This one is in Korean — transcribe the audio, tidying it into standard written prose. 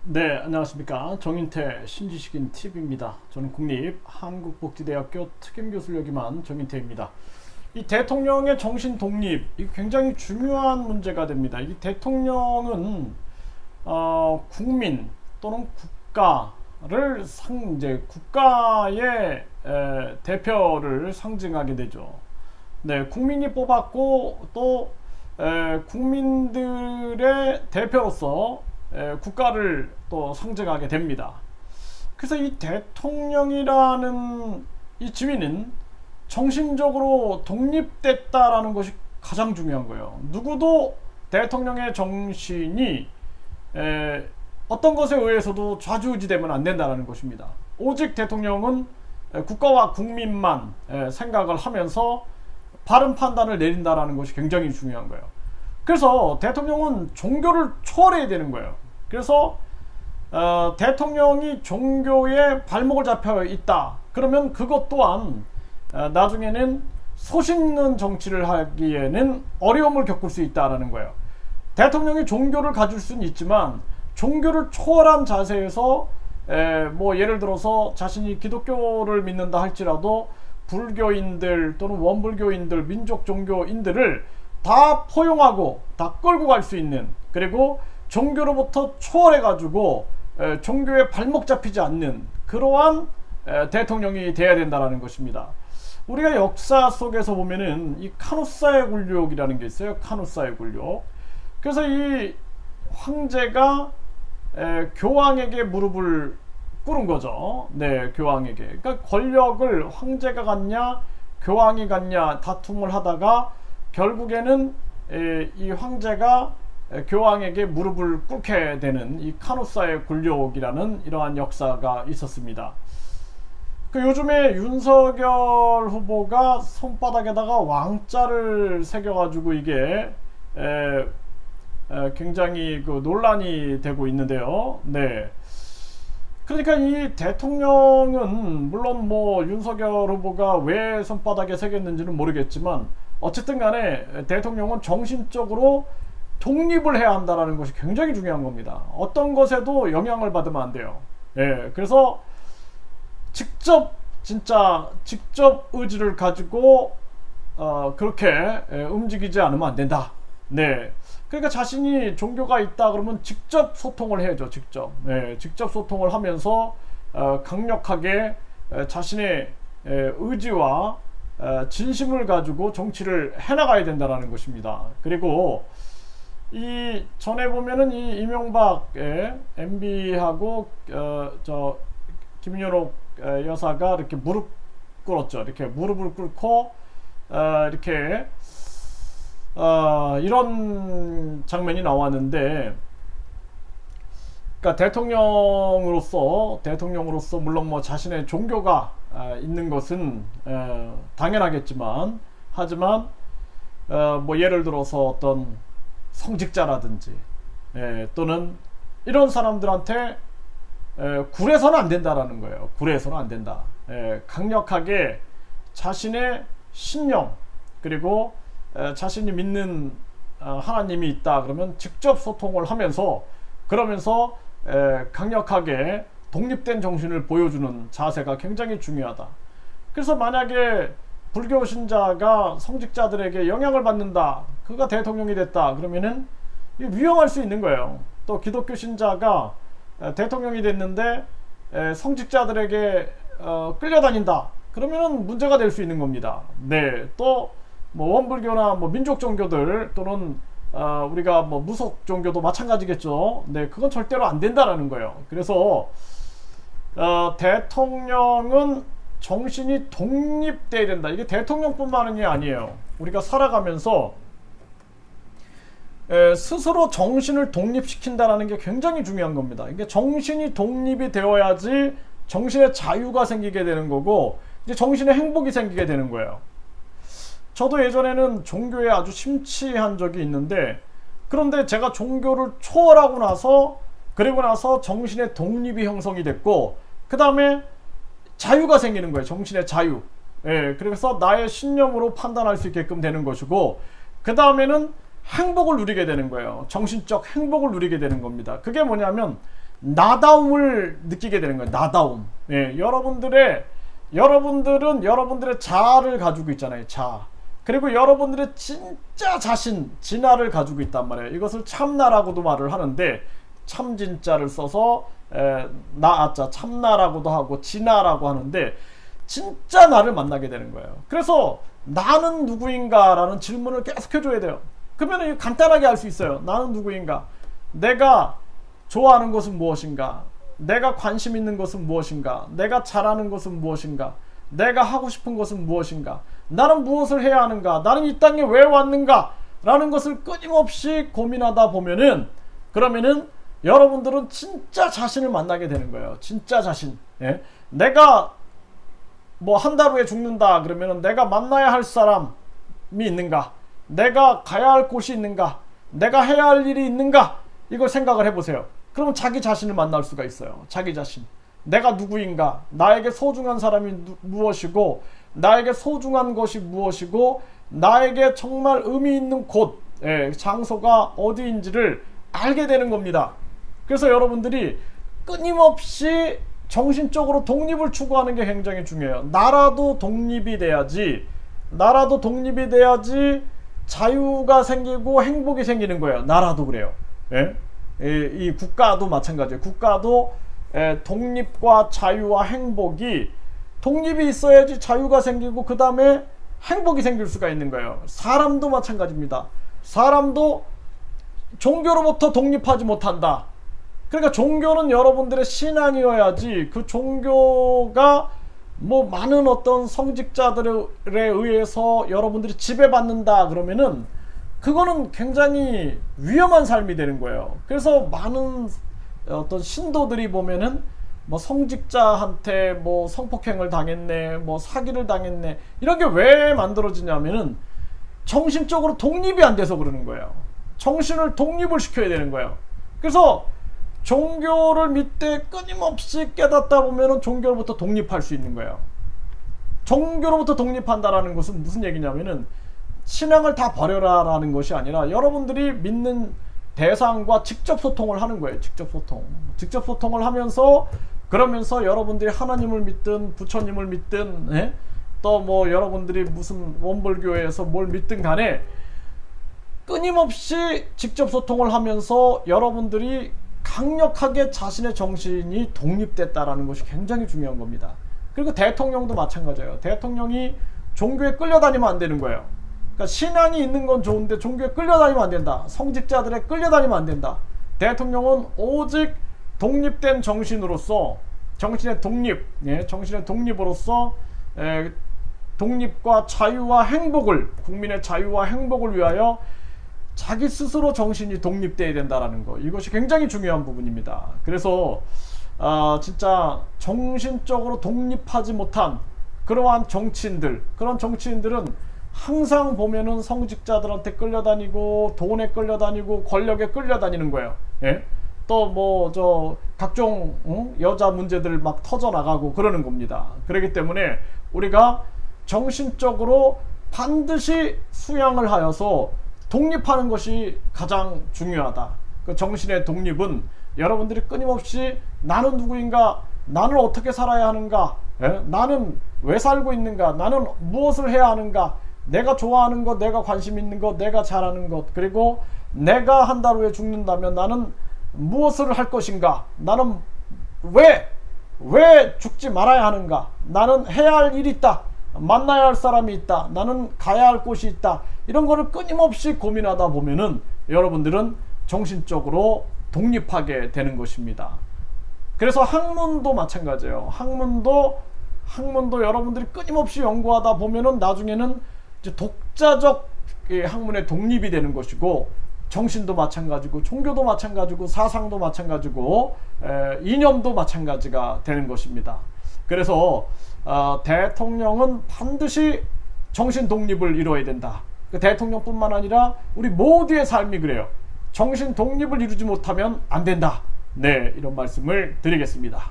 네, 안녕하십니까. 정인태 신지식인 TV입니다. 저는 국립한국복지대학교 특임교수를 역임한 정인태입니다. 이 대통령의 정신 독립, 이 굉장히 중요한 문제가 됩니다. 이 대통령은 국민 또는 국가를 이제 국가의 대표를 상징하게 되죠. 네, 국민이 뽑았고 또 국민들의 대표로서 국가를 또 상징하게 됩니다. 그래서 이 대통령이라는 이 지위는 정신적으로 독립됐다라는 것이 가장 중요한 거예요. 누구도 대통령의 정신이 어떤 것에 의해서도 좌지우지되면 안 된다는 것입니다. 오직 대통령은 국가와 국민만 생각을 하면서 바른 판단을 내린다는 것이 굉장히 중요한 거예요. 그래서 대통령은 종교를 초월해야 되는 거예요. 그래서 대통령이 종교에 발목을 잡혀 있다. 그러면 그것 또한 나중에는 소신있는 정치를 하기에는 어려움을 겪을 수 있다는 거예요. 대통령이 종교를 가질 수는 있지만 종교를 초월한 자세에서 뭐 예를 들어서 자신이 기독교를 믿는다 할지라도 불교인들 또는 원불교인들, 민족 종교인들을 다 포용하고 다 끌고 갈 수 있는, 그리고 종교로부터 초월해 가지고 종교에 발목 잡히지 않는 그러한 대통령이 돼야 된다는 것입니다. 우리가 역사 속에서 보면은 이 카누사의 굴욕이라는 게 있어요. 카누사의 굴욕. 그래서 이 황제가 교황에게 무릎을 꿇은 거죠. 네, 교황에게. 그러니까 권력을 황제가 갖냐 교황이 갖냐 다툼을 하다가 결국에는 이 황제가 교황에게 무릎을 꿇게 되는 이 카누사의 굴욕이라는 이러한 역사가 있었습니다. 요즘에 윤석열 후보가 손바닥에다가 왕자를 새겨가지고 이게 굉장히 논란이 되고 있는데요. 네. 그러니까 이 대통령은 물론 뭐 윤석열 후보가 왜 손바닥에 새겼는지는 모르겠지만 어쨌든 간에 대통령은 정신적으로 독립을 해야 한다는 것이 굉장히 중요한 겁니다. 어떤 것에도 영향을 받으면 안 돼요. 예, 그래서 직접 의지를 가지고 그렇게 움직이지 않으면 안 된다. 네. 그러니까 자신이 종교가 있다 그러면 직접 소통을 해야죠. 직접 소통을 하면서 강력하게 자신의 의지와 진심을 가지고 정치를 해나가야 된다는 것입니다. 그리고 이 전에 보면은 이 이명박의 MB하고 저 김윤옥 여사가 이렇게 무릎 꿇었죠. 이렇게 무릎을 꿇고 이렇게 이런 장면이 나왔는데, 그러니까 대통령으로서 물론 뭐 자신의 종교가 있는 것은 당연하겠지만, 하지만 뭐 예를 들어서 어떤 성직자라든지 또는 이런 사람들한테 굴해서는 안 된다라는 거예요. 굴해서는 안 된다. 강력하게 자신의 신념, 그리고 자신이 믿는 하나님이 있다 그러면 직접 소통을 하면서, 그러면서 강력하게 독립된 정신을 보여주는 자세가 굉장히 중요하다. 그래서 만약에 불교 신자가 성직자들에게 영향을 받는다, 그가 대통령이 됐다 그러면은 위험할 수 있는 거예요. 또 기독교 신자가 대통령이 됐는데 성직자들에게 끌려다닌다 그러면은 문제가 될 수 있는 겁니다. 네, 또 뭐 원불교나 뭐 민족 종교들 또는 우리가 뭐 무속 종교도 마찬가지겠죠. 네, 그건 절대로 안 된다라는 거예요. 그래서 대통령은 정신이 독립돼야 된다. 이게 대통령뿐만이 아니에요. 우리가 살아가면서 스스로 정신을 독립시킨다라는 게 굉장히 중요한 겁니다. 이게 정신이 독립이 되어야지 정신의 자유가 생기게 되는 거고, 이제 정신의 행복이 생기게 되는 거예요. 저도 예전에는 종교에 아주 심취한 적이 있는데, 그런데 제가 종교를 초월하고 나서, 그리고 나서 정신의 독립이 형성이 됐고, 그 다음에 자유가 생기는 거예요. 정신의 자유. 그래서 나의 신념으로 판단할 수 있게끔 되는 것이고, 그 다음에는 행복을 누리게 되는 거예요. 정신적 행복을 누리게 되는 겁니다. 그게 뭐냐면 나다움을 느끼게 되는 거예요. 나다움. 예, 여러분들은 여러분들의 자아를 가지고 있잖아요. 자아. 그리고 여러분들의 진짜 자신, 진화를 가지고 있단 말이에요. 이것을 참나라고도 말을 하는데 참진자를 써서 나아자 참나라고도 하고 진화라고 하는데 진짜 나를 만나게 되는 거예요. 그래서 나는 누구인가 라는 질문을 계속 해줘야 돼요. 그러면 간단하게 알 수 있어요. 나는 누구인가? 내가 좋아하는 것은 무엇인가? 내가 관심 있는 것은 무엇인가? 내가 잘하는 것은 무엇인가? 내가 하고 싶은 것은 무엇인가? 나는 무엇을 해야 하는가? 나는 이 땅에 왜 왔는가? 라는 것을 끊임없이 고민하다 보면은 그러면은 여러분들은 진짜 자신을 만나게 되는 거예요. 진짜 자신. 예? 내가 뭐 한 달 후에 죽는다 그러면은 내가 만나야 할 사람이 있는가? 내가 가야 할 곳이 있는가? 내가 해야 할 일이 있는가? 이걸 생각을 해보세요. 그러면 자기 자신을 만날 수가 있어요. 자기 자신. 내가 누구인가? 나에게 소중한 사람이 무엇이고 나에게 소중한 것이 무엇이고 나에게 정말 의미 있는 곳, 장소가 어디인지를 알게 되는 겁니다. 그래서 여러분들이 끊임없이 정신적으로 독립을 추구하는 게 굉장히 중요해요. 나라도 독립이 돼야지 자유가 생기고 행복이 생기는 거예요. 나라도 그래요. 예? 이 국가도 마찬가지예요. 국가도 독립과 자유와 행복이 독립이 있어야지 자유가 생기고 그 다음에 행복이 생길 수가 있는 거예요. 사람도 마찬가지입니다. 사람도 종교로부터 독립하지 못한다. 그러니까 종교는 여러분들의 신앙이어야지 그 종교가 뭐 많은 어떤 성직자들에 의해서 여러분들이 지배받는다 그러면은 그거는 굉장히 위험한 삶이 되는 거예요. 그래서 많은 어떤 신도들이 보면은 뭐 성직자한테 뭐 성폭행을 당했네, 뭐 사기를 당했네, 이런 게 왜 만들어지냐면은 정신적으로 독립이 안 돼서 그러는 거예요. 정신을 독립을 시켜야 되는 거예요. 그래서 종교를 믿되 끊임없이 깨닫다 보면은 종교로부터 독립할 수 있는 거예요. 종교로부터 독립한다라는 것은 무슨 얘기냐면은 신앙을 다 버려라 라는 것이 아니라 여러분들이 믿는 대상과 직접 소통을 하는 거예요. 직접 소통을 하면서 그러면서 여러분들이 하나님을 믿든 부처님을 믿든 또 뭐 여러분들이 무슨 원불교에서 뭘 믿든 간에 끊임없이 직접 소통을 하면서 여러분들이 강력하게 자신의 정신이 독립됐다라는 것이 굉장히 중요한 겁니다. 그리고 대통령도 마찬가지예요. 대통령이 종교에 끌려다니면 안 되는 거예요. 그러니까 신앙이 있는 건 좋은데 종교에 끌려다니면 안 된다. 성직자들에 끌려다니면 안 된다. 대통령은 오직 독립된 정신으로서 정신의 독립으로서 독립과 자유와 행복을, 국민의 자유와 행복을 위하여 자기 스스로 정신이 독립돼야 된다는 거, 이것이 굉장히 중요한 부분입니다. 그래서 진짜 정신적으로 독립하지 못한 그러한 그런 정치인들은 항상 보면은 성직자들한테 끌려다니고 돈에 끌려다니고 권력에 끌려다니는 거예요. 예? 또 뭐 각종 여자 문제들 막 터져나가고 그러는 겁니다. 그렇기 때문에 우리가 정신적으로 반드시 수양을 하여서 독립하는 것이 가장 중요하다. 그 정신의 독립은 여러분들이 끊임없이 나는 누구인가, 나는 어떻게 살아야 하는가, 나는 왜 살고 있는가, 나는 무엇을 해야 하는가, 내가 좋아하는 것, 내가 관심 있는 것, 내가 잘하는 것, 그리고 내가 한 달 후에 죽는다면 나는 무엇을 할 것인가, 나는 왜 죽지 말아야 하는가, 나는 해야 할 일이 있다, 만나야 할 사람이 있다, 나는 가야 할 곳이 있다, 이런 거를 끊임없이 고민하다 보면은 여러분들은 정신적으로 독립하게 되는 것입니다. 그래서 학문도 마찬가지예요. 학문도 여러분들이 끊임없이 연구하다 보면은 나중에는 이제 독자적 학문의 독립이 되는 것이고, 정신도 마찬가지고, 종교도 마찬가지고, 사상도 마찬가지고, 이념도 마찬가지가 되는 것입니다. 그래서 대통령은 반드시 정신 독립을 이루어야 된다. 그 대통령뿐만 아니라 우리 모두의 삶이 그래요. 정신 독립을 이루지 못하면 안 된다. 네, 이런 말씀을 드리겠습니다.